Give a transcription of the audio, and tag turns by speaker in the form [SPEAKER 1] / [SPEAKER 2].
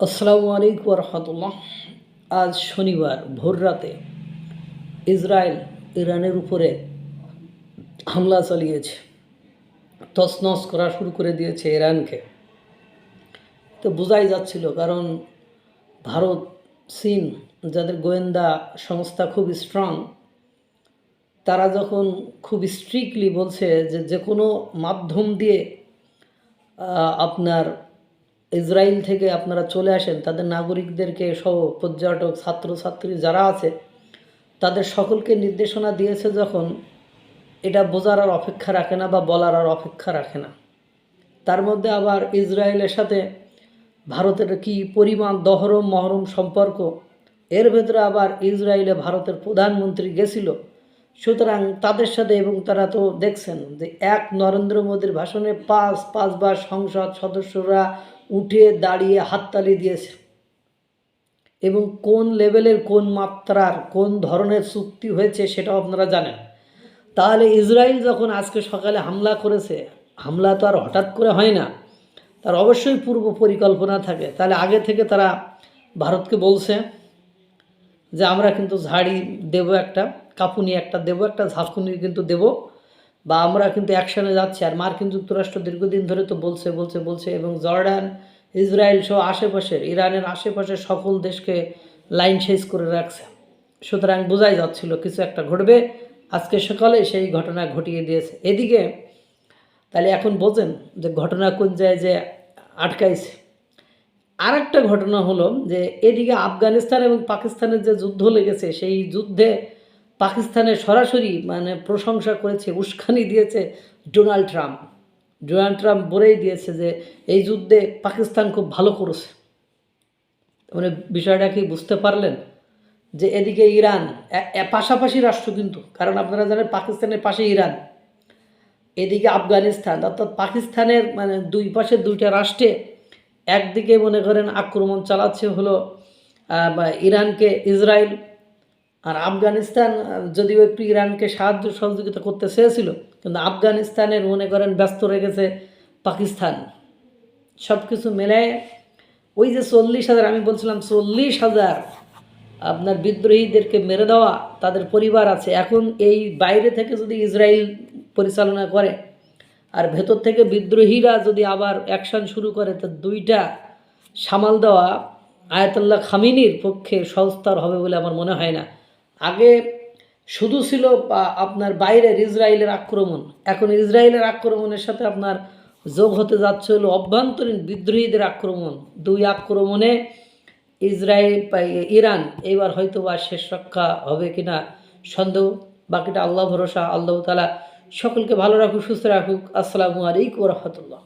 [SPEAKER 1] আসসালামু আলাইকুম রহমতুল্লাহ। আজ শনিবার ভোর রাতে ইসরায়েল ইরানের উপরে হামলা চালিয়েছে, তছনছ করা শুরু করে দিয়েছে ইরানকে। তো বোঝাই যাচ্ছিল, কারণ ভারত, চীন, যাদের গোয়েন্দা সংস্থা খুব স্ট্রং, তারা যখন খুব স্ট্রিক্টলি বলছে যে যে কোনো মাধ্যম দিয়ে আপনার ইসরায়েল থেকে আপনারা চলে আসেন, তাদের নাগরিকদেরকে সহ পর্যটক, ছাত্রছাত্রী যারা আছে তাদের সকলকে নির্দেশনা দিয়েছে, যখন এটা বোঝার আর অপেক্ষা রাখে না বা বলার আর অপেক্ষা রাখে না। তার মধ্যে আবার ইসরায়েলের সাথে ভারতের কি পরিমাণ দহরম মহরম সম্পর্ক, এর ভেতরে আবার ইসরায়েলে ভারতের প্রধানমন্ত্রী গেছিল। সুতরাং তাদের সাথে, এবং তারা তো দেখছেন যে এক নরেন্দ্র মোদীর ভাষণে পাঁচবার সংসদ সদস্যরা উঠে দাঁড়িয়ে হাততালি দিয়েছে, এবং কোন লেভেলের, কোন মাত্রার, কোন ধরনের চুক্তি হয়েছে সেটাও আপনারা জানেন। তাহলে ইসরায়েল যখন আজকে সকালে হামলা করেছে, হামলা তো আর হঠাৎ করে হয় না, তার অবশ্যই পূর্ব পরিকল্পনা থাকে। তাহলে আগে থেকে তারা ভারতকে বলছে যে আমরা কিন্তু ঝাড়ি দেব, একটা কাঁপুনি একটা দেব, একটা ঝাঁকুনি কিন্তু দেব, বা আমরা কিন্তু অ্যাকশানে যাচ্ছি। আর মার্কিন যুক্তরাষ্ট্র দীর্ঘদিন ধরে তো বলছে এবং জর্ডান, ইসরায়েল সহ আশেপাশের, ইরানের আশেপাশের সকল দেশকে লাইন শেষ করে রাখছে। সুতরাং বোঝাই যাচ্ছিল কিছু একটা ঘটবে। আজকে সকালে সেই ঘটনা ঘটিয়ে দিয়েছে। এদিকে তাহলে এখন বোঝেন যে ঘটনা কোন জায়গায় যে আটকাইছে। আর একটা ঘটনা হলো যে এদিকে আফগানিস্তান এবং পাকিস্তানের যে যুদ্ধ লেগেছে, সেই যুদ্ধে পাকিস্তানের সরাসরি প্রশংসা করেছে, উস্কানি দিয়েছে ডোনাল্ড ট্রাম্প। ডোনাল্ড ট্রাম্প বলেই দিয়েছে যে এই যুদ্ধে পাকিস্তান খুব ভালো করেছে। বিষয়টা কি বুঝতে পারলেন? যে এদিকে ইরান পাশাপাশি রাষ্ট্র কিন্তু, কারণ আপনারা জানেন পাকিস্তানের পাশে ইরান, এদিকে আফগানিস্তান, অর্থাৎ পাকিস্তানের দুই পাশে দুইটা রাষ্ট্রে একদিকে মনে করেন আক্রমণ চালাচ্ছে হলো ইরানকে ইসরায়েল, আর আফগানিস্তান যদিও একটু ইরানকে সাহায্য সহযোগিতা করতে চেয়েছিল, কিন্তু আফগানিস্তানের মনে করেন ব্যস্ত রেখেছে পাকিস্তান। সব কিছু মেলায় ওই যে 40,000, আমি বলছিলাম 40,000 আপনার বিদ্রোহীদেরকে মেরে দেওয়া, তাদের পরিবার আছে। এখন এই বাইরে থেকে যদি ইসরায়েল পরিচালনা করে আর ভেতর থেকে বিদ্রোহীরা যদি আবার অ্যাকশন শুরু করে, তো দুইটা সামাল দেওয়া আয়াতুল্লাহ খামিনির পক্ষে সহজতর হবে বলে আমার মনে হয় না। আগে শুধু ছিল আপনার বাইরের ইসরায়েলের আক্রমণ, এখন ইসরায়েলের আক্রমণের সাথে আপনার যোগ হতে যাচ্ছে হলো অভ্যন্তরীণ বিদ্রোহীদের আক্রমণ। দুই আক্রমণে ইসরায়েল ইরান এবার হয়তো বা শেষ রক্ষা হবে কিনা সন্দেহ। বাকিটা আল্লাহ ভরসা। আল্লাহ তাআলা সকলকে ভালো রাখুক, সুস্থ রাখুক। আসসালামু আলাইকুম রহমতুল্লাহ।